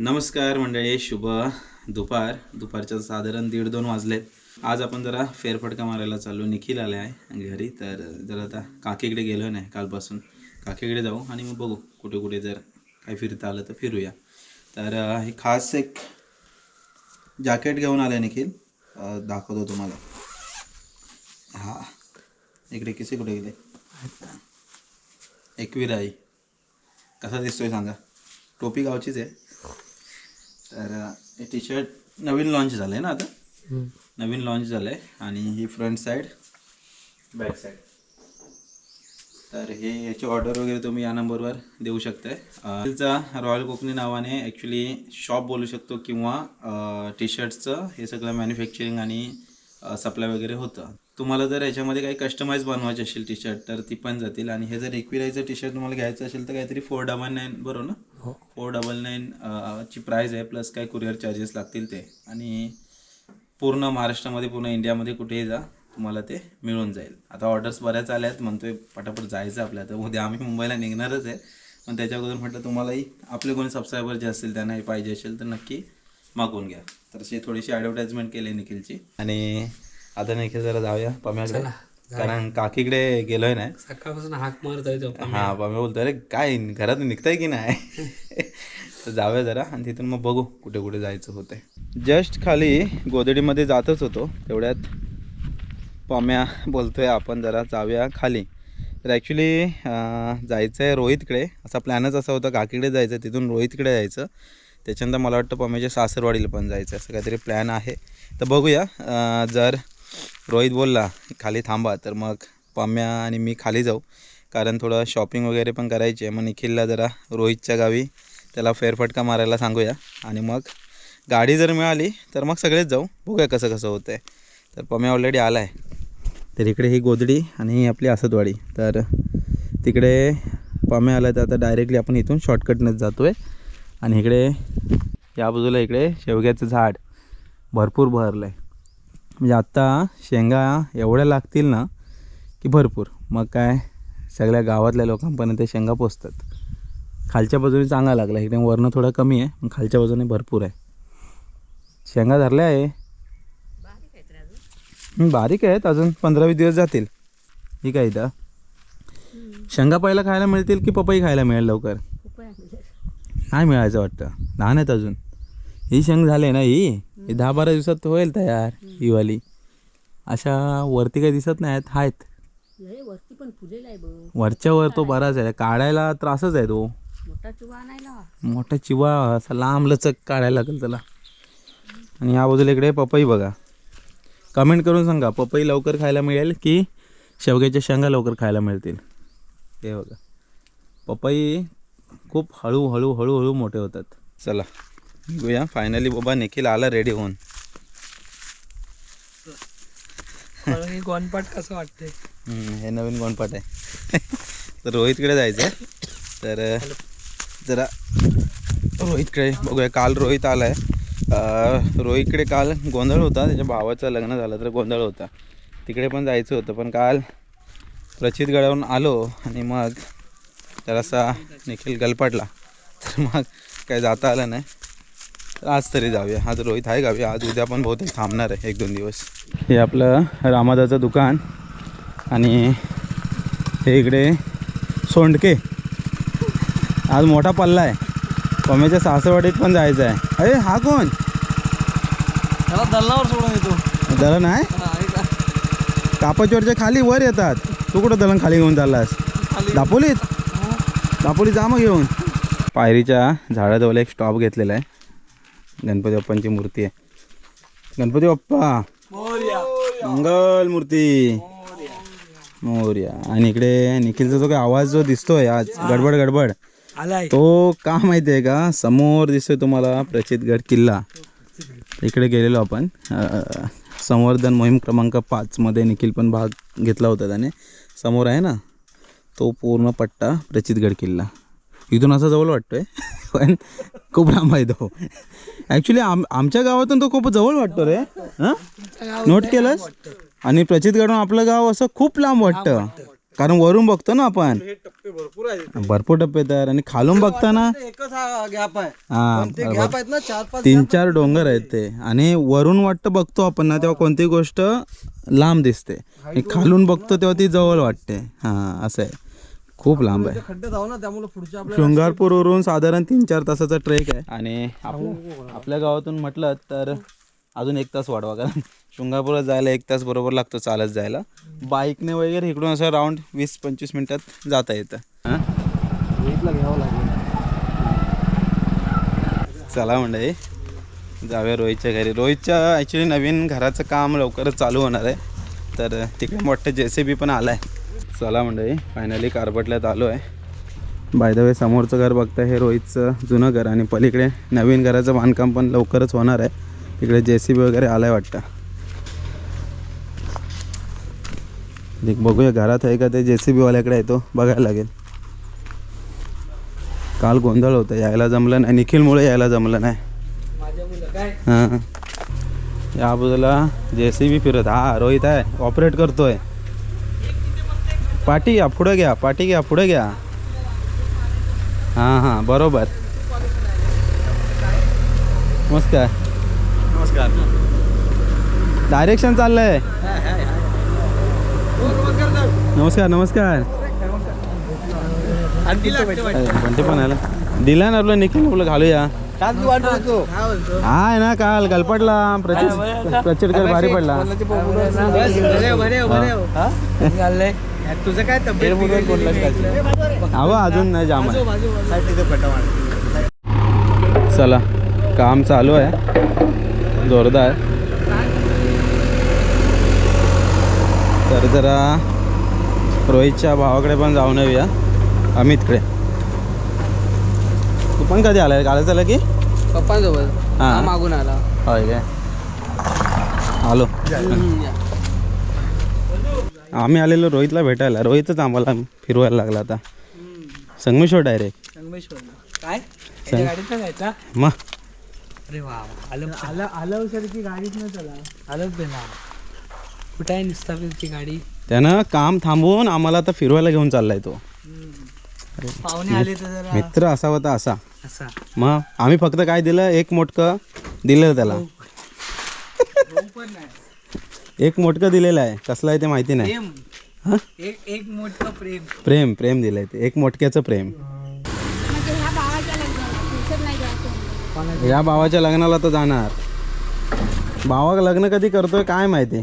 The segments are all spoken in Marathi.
नमस्कार मंडळी, शुभ दुपारच्या साधारण 1:30-2 वाजलेत. आज आपण जरा फेरफटका मारायला चाललो. निखिल आले आहे घरी, तर जरा आता काकीकडे गेलो नाही कालपासून. काकीकडे जाऊ आणि मग बघू कुठे कुठे जर काही फिरता आलं तर फिरूया. तर हे खास एक जॅकेट घेऊन आलं आहे निखिल, दाखवतो तुम्हाला. हां, इकडे किसे कुठे गेले? एकविराई कसा दिसतोय सांगा. टोपी गावचीच आहे. तर हे टी शर्ट नवीन लॉन्च झालं आहे ना, आता नवीन लॉन्च झालं आहे. आणि ही फ्रंट साईड, बॅक साईड. तर हे याची ऑर्डर वगैरे तुम्ही या नंबरवर देऊ शकताय. चा रॉयल कोकणी नावाने ॲक्च्युली शॉप बोलू शकतो, किंवा टी शर्टचं हे सगळं मॅन्युफॅक्चरिंग आणि सप्लाय वगैरे होतं. तुम्हाला जर याच्यामध्ये काही कस्टमाइज बनवायचे असेल टी शर्ट तर ती पण जातील. आणि हे जर एकविराईचं टी शर्ट तुम्हाला घ्यायचं असेल तर काहीतरी 499 बरोबर ना? 499 ची प्राईज आहे, प्लस काय कुरिअर चार्जेस लागतील ते. आणि पूर्ण महाराष्ट्रामध्ये, पूर्ण इंडियामध्ये कुठेही जा तुम्हाला ते मिळून जाईल. आता ऑर्डर्स बऱ्याच आल्या आहेत, म्हणतोय पटापट जायचं आपल्या. तर उद्या आम्ही मुंबईला निघणारच आहे, पण त्याच्या अगोदर म्हटलं तुम्हालाही आपले कोणी सबस्क्रायबर जे असतील त्यांनाही पाहिजे असेल तर नक्की मागवून घ्या. तर अशी थोडीशी ॲडव्हर्टाइजमेंट केली निखिलची. आणि आता निखिल जरा जाऊया पम्याकडे, कारण काकीकडे गेलोय नाही. सकाळपासून हाक मारतोय तो. हां, पम्या बोलतो अरे काय घरात निघताय की नाही. तर जाऊया जरा आणि तिथून मग बघू कुठे कुठे जायचं होतंय. जस्ट खाली गोदडीमध्ये जातच होतो, तेवढ्यात पम्या बोलतोय आपण जरा जाऊया खाली. तर ॲक्च्युली जायचं आहे रोहितकडे. असा प्लॅनच असा होता, काकीकडे जायचं, तिथून रोहितकडे जायचं, त्याच्यानंतर मला वाटतं पम्याच्या सासरवाडीला पण जायचं, असं काहीतरी प्लॅन आहे. तर बघूया, जर रोहित बोलला खाली थांबा तर मग पम्या आणि मी खाली जाऊ, कारण थोडं शॉपिंग वगैरे पण करायची आहे. मग निखिलला जरा रोहितच्या गावी त्याला फेरफटका मारायला सांगूया. आणि मग गाडी जर मिळाली तर मग सगळेच जाऊ, बघूया कसं कसं होतं आहे. तर पम्या ऑलरेडी आला आहे. तर इकडे ही गोदडी आणि ही आपली आसतवाडी. तर तिकडे पम्या आला तर आता डायरेक्टली आपण इथून शॉर्टकटनंच जातो आहे. आणि इकडे या बाजूला इकडे शेवग्याचं झाड भरपूर भरलं आहे. म्हणजे आत्ता शेंगा एवढ्या लागतील ना की भरपूर. मग काय सगळ्या गावातल्या लोकांपर्यंत ते शेंगा पोचतात. खालच्या बाजूने चांगला लागला, इकडे वरनं थोडं कमी आहे, पण खालच्या बाजूने भरपूर आहे. शेंगा धरल्या आहे, बारीक आहेत, अजून 15-20 दिवस जातील. ठीक आहे. इथं शेंगा पहिला खायला मिळतील की पपई खायला मिळेल लवकर? नाही मिळायचं वाटतं, लहान आहेत अजून. ही शेंग झाली ना, ही 10-12 दिवसात होईल तयार ही वाली. अशा वरती काही दिसत नाही आहेत. वरच्या वर तो बराच आहे, काढायला त्रासच आहे तो. मोठा चिवा असा लांब लचक काढायला लागेल त्याला. आणि या बाजूला इकडे पपई बघा. कमेंट करून सांगा, पपई लवकर खायला मिळेल की शेवग्याच्या शेंगा लवकर खायला मिळतील. हे बघा, पपई खूप हळूहळू मोठे होतात. चला बघूया. फायनली बाबा निखिल आला रेडी होऊन. गोनपाट कसं वाटतंय? हे नवीन गोनपाट आहे. तर रोहितकडे जायचं आहे, तर जरा रोहितकडे बघूया. काल रोहित आला आहे. रोहितकडे काल गोंधळ होता, त्याच्या भावाचं लग्न झालं तर गोंधळ होता, तिकडे पण जायचं होतं. पण काल प्रचितगडावरून आलो आणि मग जरासा निखिल गलपाटला, तर मग काय जाता आलं नाही. तर आज तरी जाऊया. आज रोहित आहे गावी, आज उद्या पण बहुतेक थांबणार आहे 1-2 दिवस. हे आपलं रामादाचं दुकान. आणि हे इकडे सोंडके. आज मोठा पल्ला आहे. पम्याच्या सासरवाडीत पण जायचं आहे. अरे हा कोण? दलनावर सोडून येतो. दलन आहे? कापाचोरच्या खाली वर येतात. तू कुठं दलन खाली घेऊन चाललास? दापोलीत जा मग घेऊन. पायरीच्या झाडाजवळ एक स्टॉप घेतलेला आहे. गणपती बाप्पांची मूर्ती आहे. गणपती बाप्पा मंगल मूर्ती मोरया. आणि इकडे निखिलचा जो काही आवाज जो दिसतोय आज गडबड तो का माहिती आहे का? समोर दिसतोय तुम्हाला प्रचितगड किल्ला. इकडे गेलेलो आपण. संवर्धन मोहीम क्रमांक 5 मध्ये निखिल पण भाग घेतला होता त्याने. समोर आहे ना तो पूर्ण पट्टा प्रचितगड किल्ला. इथून असं जवळ वाटतोय, पण खूप लांब आहे तो. ॲक्च्युली आमच्या गावातून तो खूप जवळ वाटतो रे. हां, नोट केलंस? आणि प्रचितगडून आपलं गाव असं खूप लांब वाटतं. कारण वरून बघतो ना आपण, हे टप्पे भरपूर आहेत. भरपूर टप्पे तर, आणि खालून बघताना एकच हा गॅप आहे. हा पण ते गॅप आहेत ना 4-5 3-4 डोंगर आहेत ते, आणि वरून वाटतं बघतो आपण ना तेव्हा कोणती गोष्ट लांब दिसते, आणि खालून बघतो तेव्हा ती जवळ वाटते. हा असं आहे, खूप लांब आहे. खड्डे जाऊ ना, त्यामुळे पुढच्या आपल्या शृंगारपूरवरून साधारण 3-4 तासाचा ट्रेक आहे. आणि आपल्या गावातून म्हटलं तर अजून 1 तास वाढवा, कारण शृंगारपुरात जायला 1 तास बरोबर लागतो चालत जायला. बाईकने वगैरे इकडून असं राऊंड 20-25 मिनिटात जाता येतं. हां घ्यावं लागेल. चला मंडळी जाऊया रोहितच्या घरी. रोहितच्या ॲक्च्युली नवीन घराचं काम लवकरच चालू होणार आहे, तर तिकडे मोठं JCB पण आलं आहे. चला मंडळी फायनली कारबटल्यात आलो आहे. बाय द वे समोरचं घर बघतं हे रोहितचं जुनं घर, आणि पलीकडे नवीन घराचं बांधकाम पण लवकरच होणार आहे. तिकडे JCB वगैरे आलं आहे वाटतं. बघूया घरात आहे का ते JCB वाल्याकडे आहे, तो बघायला लागेल. काल गोंधळ होतं, यायला जमलं नाही, निखिलमुळे यायला जमलं नाही. हां या बाजूला JCB फिरत, हा रोहित आहे, ऑपरेट करतोय. पाठी घ्या पुढं घ्या, पाठी घ्या पुढं घ्या. हां हां बरोबर. नमस्कार. नमस्कार. डायरेक्शन चाललंय. नमस्कार नमस्कार. म्हणते पण आला दिला ना आपलं निखिल, आपलं घालूया. हाय ना काल गलपटला प्रचंडकर भारी पडला. तुझं काय तब्येत हवं अजून नाही जाम आहे. चला काम चालू आहे जोरदार. तर जरा रोहितच्या भावाकडे पण जाऊन येऊया, अमितकडे. तू पण कधी आलाय? कालच आला की पप्पांसोबत हां मागून आला. होय काय, आलो. आम्ही आलेलो रोहितला भेटायला, रोहितच आम्हाला फिरवायला लागला. आता संगमेश्वर डायरेक्ट. काय सांग. गाडीत नाही जायचा? मग अरे वा आलं की गाडीत नाही चला आलंच दे ना. कुठे आहे निस्तापितची गाडी? त्यानं काम थांबवून आम्हाला आता फिरवायला घेऊन चाललाय तो. पाहुणे आले तर जरा मित्र असावा तर असा. असा मग आम्ही फक्त काय दिलं, एक मोटकं दिलं त्याला. एक मोटकं दिलेलं आहे, कसलं आहे ते माहिती नाही. प्रेम, एक मोठं प्रेम. प्रेम प्रेम दिलंय ते, एक मोटक्याचं प्रेम. या भावाच्या लग्नाला तर जाणार. भावा लग्न कधी करतोय काय माहिती.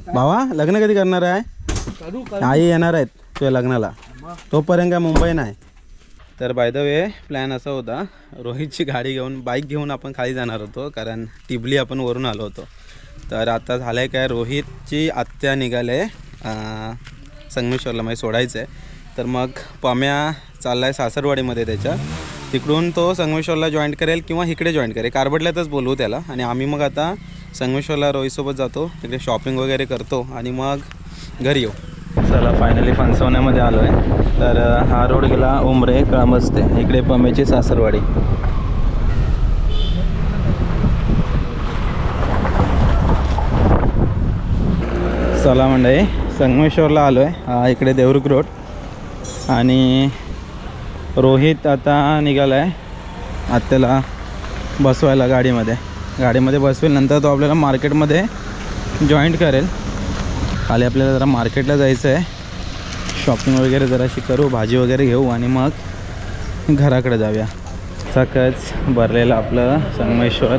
भावा लग्न कधी करणार आहे? आई येणार आहेत तुझ्या लग्नाला, तोपर्यंत काय मुंबई नाही. तर बाय द वे प्लॅन असा होता, रोहितची गाडी घेऊन बाईक घेऊन आपण खाली जाणार होतो, कारण टिबली आपण वरून आलो होतो. तर आता झालं आहे काय, रोहितची आत्या निघाले संगमेश्वरला, म्हणजे सोडायचं आहे. तर मग पम्या चालला आहे सासरवाडीमध्ये त्याच्या, तिकडून तो संगमेश्वरला जॉईन करेल किंवा इकडे जॉईन करेल. कारबटल्यातच बोलवू त्याला, आणि आम्ही मग आता संगमेश्वरला रोहितसोबत जातो, तिकडे शॉपिंग वगैरे करतो आणि मग घरी येऊ. चला फायनली फणसवण्यामध्ये आलो आहे. तर हा रोड गेला उमरे कळमस्ते, इकडे पम्याची सासरवाडी. चला मंडळी संगमेश्वरला आलो आहे. हा इकडे देवरुख रोड, आणि रोहित आता निघाला आहे आत्याला बसवायला गाडीमध्ये बसवेल. नंतर तो आपल्याला मार्केटमध्ये जॉईंट करेल. खाली आपल्याला जरा मार्केटला जायचं आहे, शॉपिंग वगैरे जराशी करू, भाजी वगैरे घेऊ आणि मग घराकडे जाऊया. सकाळच भरलेलं आपलं संगमेश्वर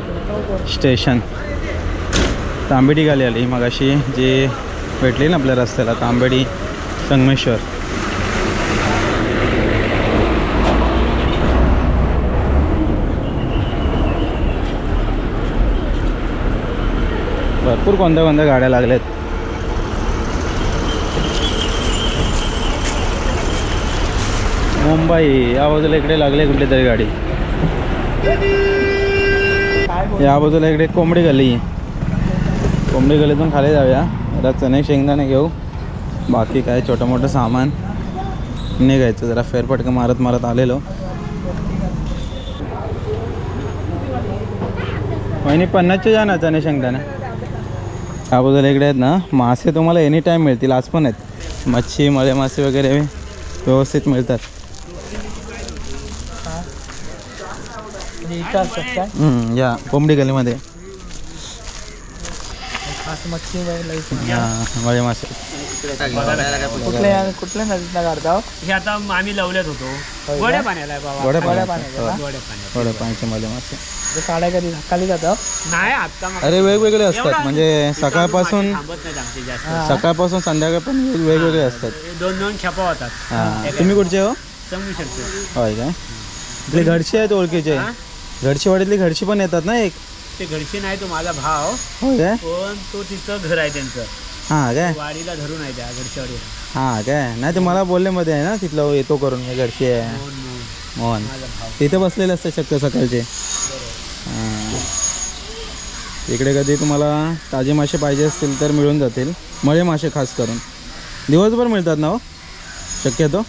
स्टेशन. तांबेडी गाडी आली मगाशी जी भेटली ना आपल्या रस्त्याला, तांबेडी संगमेश्वर. भरपूर कोणत्या गाड्या लागल्यात. मुंबई या बाजूला इकडे लागले कुठली तरी गाडी. या बाजूला इकडे कोंबडी गल्लीतून खाली जाऊया. जरा चणे शेंगदाणे घेऊ, बाकी काय छोटं मोठं सामान निघायचं. जरा फेरफटका मारत आलेलो. वहिनी 50चे जा ना चणे शेंगदाणे. या बाजूला इकडे आहेत ना मासे, तुम्हाला एनी टाईम मिळतील. आज पण आहेत. मच्छी मळे मासे वगैरे व्यवस्थित मिळतात. इथं असतात काय या कोंबडी गलीमध्ये असं मच्छी मळे मासे. कुठल्या नदीतला काढता हे आता आम्ही लवल्यात होतो गोड्या पाण्याला आहे बाबा. गोड्या गोड्या पाण्याचे पाण्याचे गोड्या पाण्यात गोड्या पाण्याचे मळे मासे. काढाय कधी खाली जातं नाही आता मग अरे वेगवेगळे असतात म्हणजे सकाळपासून थांबत नाही आमचे जास्त. सकाळपासून संध्याकाळ पण वेगवेगळे असतात. 2-2 खेपा होतात. हां तुम्ही कुठचे हो? समजू शकतो. होय काय इथले घडशी आहेत ओळखीचे. घडशीवाडीतली घडशी पण येतात ना एक. ते घरचे नाही तो माझा भाव होय काय पण तो तिथं घर आहे त्यांचं हां काय वाडीला धरून आहे त्या घरच्यावाडीला. हां काय नाही ते मला बोलले मध्ये आहे ना तिथलं येतो करून मी घडशी आहे मोहन माझा भाव तिथे बसलेले असतात शक्य सकाळचे. हां इकडे कधी तुम्हाला ताजे मासे पाहिजे असतील तर मिळून जातील. मळे मासे खास करून दिवसभर मिळतात ना हो शक्यतो.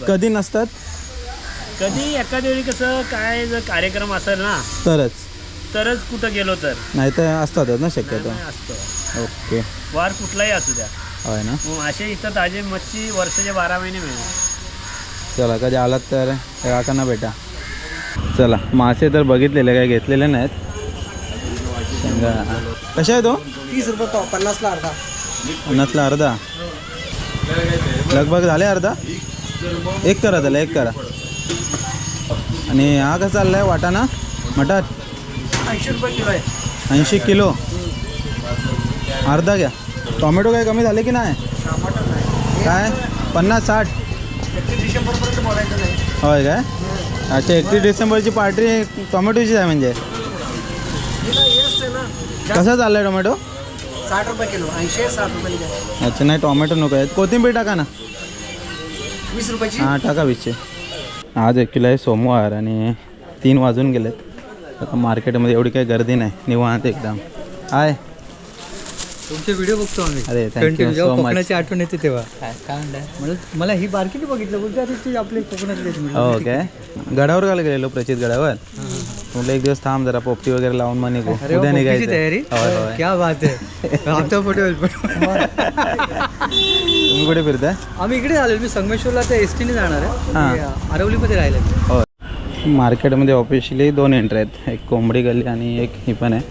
कधी नसतात कधी एखाद्या वेळी कसं काय जर कार्यक्रम असेल ना तरच कुठं गेलो तर नाही तर असतातच ना शक्यतो. नाही असतं ओके वार कुठलाही असू द्या. होय ना. मग असे इथं ताजे मच्छी वर्षाचे 12 महिने मिळणार. चला कधी आलात तर काकांना भेटा. चला मासे तर बघितलेले काय घेतलेले नाहीत. शेंगा कशा आहे तो 30 रुपये पाव 50ला अर्धा. 50ला अर्धा लगभग झाले अर्धा. एक करा त्याला एक करा. आणि हा कसा चाललाय वाटाणा मटार 80 रुपये किलो आहे. 80 किलो अर्धा घ्या. टोमॅटो काय कमी झाले की नाही काय 50-60 31 डिसेंबरपर्यंत बोलायचं नाही. होय काय. अच्छा 31 डिसेंबरची पार्टी टोमॅटोचीच आहे म्हणजे. कसा चाललाय टोमॅटो 60 रुपये किलो 80-60 रुपये द्या. अच्छा नाही टोमॅटो नको आहेत. कोथिंबीर टाका ना 20 रुपयाची. हां टाका विचे. आज ॲक्च्युली आहे सोमवार आणि 3 वाजून गेलेत. आता मार्केटमध्ये एवढी काही गर्दी नाही निवांत एकदम आहे. तुमचे व्हिडिओ बघतो आम्ही. अरे थँक्यू सो मच. कोकणाची आठवण येते तेव्हा काय म्हणतात मला ही बारकी बघितलं बोलते अरे ती आपली कोकणातली. हो काय गडावर घाल गेलेलो प्रचित गडावर. म्हटलं एक दिवस थांब जरा पोपटी वगैरे लावून मग निघू उद्या निघायचं. तयारी होय होय. क्या बात आहे. आमचा फोटो तुम्ही कुठे फिरताय? आम्ही इकडे आलो. मी संगमेश्वरला त्या एस टीने जाणार हां. आहे. आरवलीमध्ये राहिले. हो मार्केटमध्ये ऑफिशियली 2 एंट्री आहेत. एक कोंबडी गल्ली आणि एक ही पण आहे.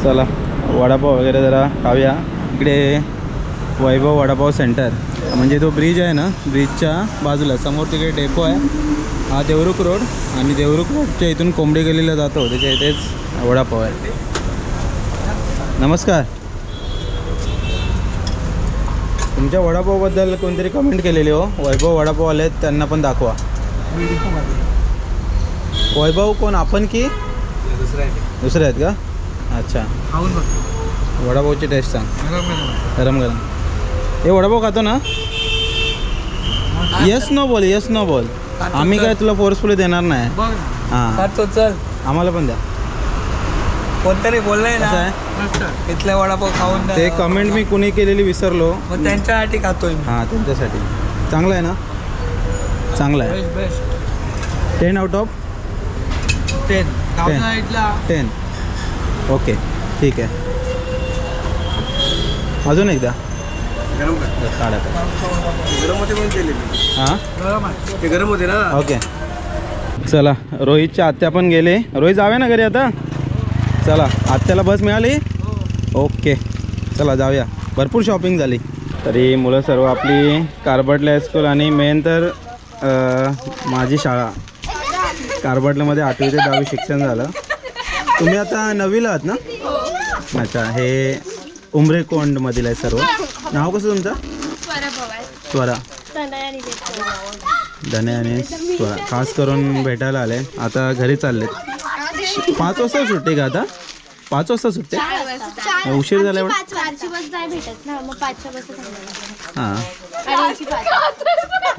चला वडापाव वगैरे जरा खाऊया. इकडे वैभव वडापाव सेंटर म्हणजे तो ब्रिज आहे ना ब्रिजच्या बाजूला समोर तिकडे डेपो आहे. हा देवरुख रोड आणि देवरुख रोडच्या इथून कोंबडी गल्लीला जातो त्याच्या इथेच वडापाव आहे. नमस्कार. तुमच्या वडापावबद्दल कोणतरी कमेंट केलेली हो. वैभव वडापाव आले आहेत त्यांना पण दाखवा. वैभव कोण आपण की दुसरे आहेत का? अच्छा खाऊन बघ वडापावची टेस्ट सांग. गरम गरम. हे वडापाव खातो ना. येस नो बोल येस नो बोल. आम्ही काय तुला फोर्सफुली देणार नाही. बघ हां खातो चल. आम्हाला पण द्या. कोणतरी बोललंय कसं ना आहे इथल्या वडापाव खाऊन ते कमेंट मी कुणी केलेली विसरलो. मग त्यांच्यासाठी खातोय. हां त्यांच्यासाठी चांगलं आहे ना. चांगलं आहे. Best 10 out of 10. गावच्या 10. ओके ठीक आहे. अजून एकदा गरम कर. साड्या गरम होते म्हणून केले मी. हां गरम आहे. ते गरम होते ना. ओके चला रोहितच्या आत्या पण गेले. रोहित जाऊया ना घरी आता. चला आत्याला बस मिळाली. ओके चला जाऊया. भरपूर शॉपिंग झाली. तरी मुलं सर्व आपली कारबटला हायस्कूल आणि मेन तर माझी शाळा कारबटल्यामध्ये 8वी ते 10वी शिक्षण झालं. तुम्ही आता 9वीला आहात ना. अच्छा हे उमरेकोंडमधील आहे सर्व. नाव कसं तुमचं? स्वरा. धने आणि स्वरा खास करून भेटायला आले. आता घरी चाललेत. 5 वाजता सुट्टी का आता? 5 वाजता सुट्टी उशीर झाला एवढा. हां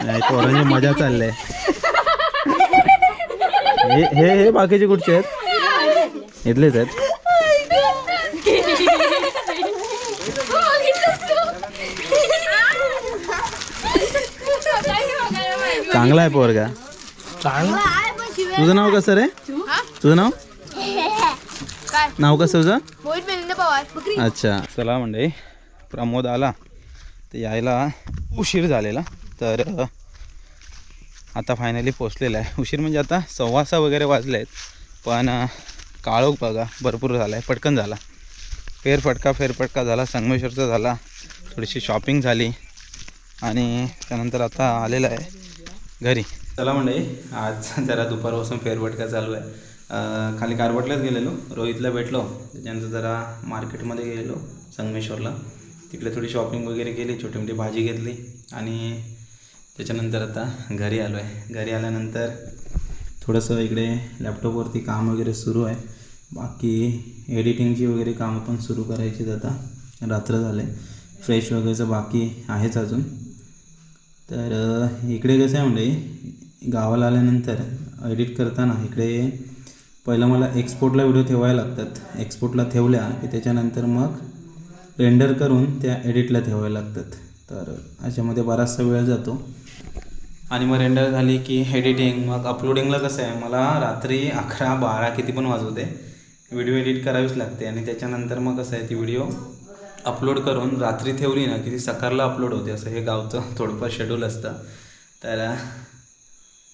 नाही पोरांची मजा चालली आहे. हे बाकीचे कुठचे आहेत? इथलेच आहेत. चांगला आहे पोरगा. तुझं नाव कसं रे? तुझं नाव कसं तुझं? अच्छा चला मंडळी प्रमोद आला तर यायला उशीर झालेला. तर आता फायनली पोचलेला आहे. उशीर म्हणजे आता 6:15 वगैरे वाजले आहेत, पण काळोख बघा भरपूर झाला आहे, पटकन झाला. फेरफटका झाला, संगमेश्वरचा झाला, थोडीशी शॉपिंग झाली आणि त्यानंतर आता आलेला आहे घरी. चला मंडळी, आज जरा दुपारपासून फेरफटका चालू आहे. खाली कारवटलाच गेलेलो, रोहितला भेटलो, त्याच्यानंतर जरा मार्केटमध्ये गेलेलो संगमेश्वरला, तिकडे थोडी शॉपिंग वगैरे केली, छोटी मोठी भाजी घेतली आणि त्याच्यानंतर आता घरी आलो आहे. घरी आल्यानंतर थोडंसं इकडे लॅपटॉपवरती काम वगैरे सुरू आहे. बाकी एडिटिंगची वगैरे कामं पण सुरू करायची. आता रात्र झाले, फ्रेश वगैरेचं बाकी आहेच अजून. तर इकडे कसं आहे म्हणजे गावाला आल्यानंतर एडिट करताना इकडे पहिलं मला एक्सपोर्टला व्हिडिओ ठेवायला लागतात. एक्सपोर्टला ठेवल्या की त्याच्यानंतर मग रेंडर करून त्या एडिटला ठेवायला लागतात. तर अशामध्ये बराचसा वेळ जातो आणि मग रेंडर झाली की एडिटिंग, मग अपलोडिंगला कसं आहे मला रात्री 11-12 किती पण वाजवते व्हिडिओ एडिट करावीच लागते. आणि त्याच्यानंतर मग कसं आहे ती व्हिडिओ अपलोड करून रात्री ठेवली ना की ती सकाळला अपलोड होते. असं हे गावचं थोडंफार शेड्यूल असतं. तर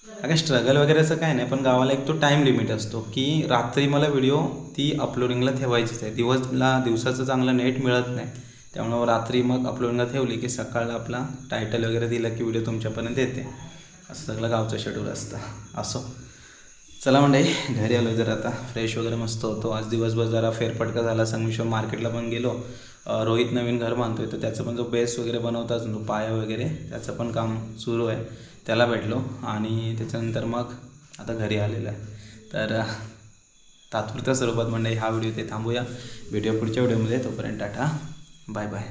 काय स्ट्रगल वगैरे असं काय नाही, पण गावाला एक तो टाईम लिमिट असतो की रात्री मला व्हिडिओ ती अपलोडिंगला ठेवायचीच आहे. दिवसाचं चांगलं नेट मिळत नाही, त्यामुळं रात्री मग अपलोडिंगला ठेवली की सकाळला आपला टायटल वगैरे दिलं की व्हिडिओ तुमच्यापर्यंत येते. असं सगळं गावचं शेड्यूल असतं. असो, चला मंडळी घरी आलो. जर आता फ्रेश वगैरे मस्त होतो. आज दिवसभर जरा फेरफटका झाला, संगमेश्वर मार्केटला पण गेलो. रोहित नवीन घर बांधतोय तर त्याचं पण जो बेस वगैरे बनवतात तो पाया वगैरे त्याचं पण काम सुरू आहे, त्याला भेटलो आणि त्याच्यानंतर मग आता घरी आलेलं आहे. तर तात्पुरत्या स्वरूपात मंडळी हा व्हिडिओ ते थांबूया. भेटूया पुढच्या व्हिडिओमध्ये. तोपर्यंत टाटा, बाय बाय.